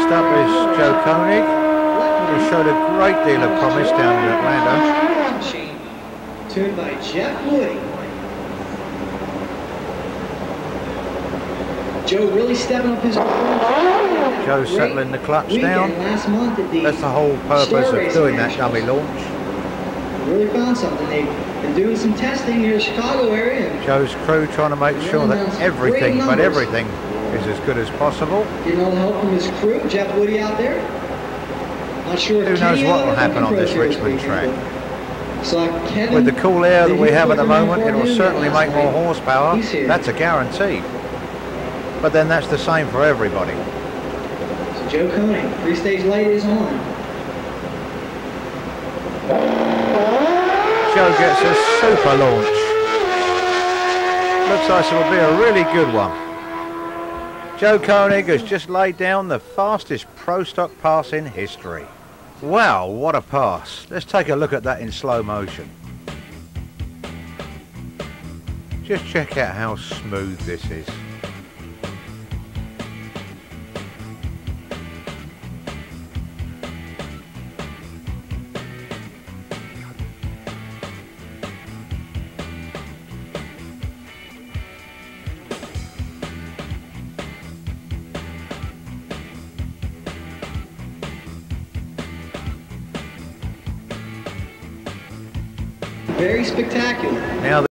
Next up is Joe Koenig, who showed a great deal of promise down in Atlanta. Machine tuned by Jeff Woody. Joe really stepping up his performance. Joe settling the clutch down. Last month at the That's the whole purpose of doing that dummy launch. Really found something. They've been doing some testing near the Chicago area. Joe's crew trying to make sure that everything, but everything, is as good as possible. Getting all the help from his crew, Jeff Woody out there. Not sure. Who knows what will happen on this Richmond track. So with the cool air that we have at the moment, it will certainly make more horsepower. That's a guarantee. But then that's the same for everybody. So Joe Koenig, 3-stage light is on. Joe gets a super launch. Looks like it will be a really good one. Joe Koenig has just laid down the fastest Pro Stock pass in history. Wow, what a pass. Let's take a look at that in slow motion. Just check out how smooth this is. Very spectacular. Now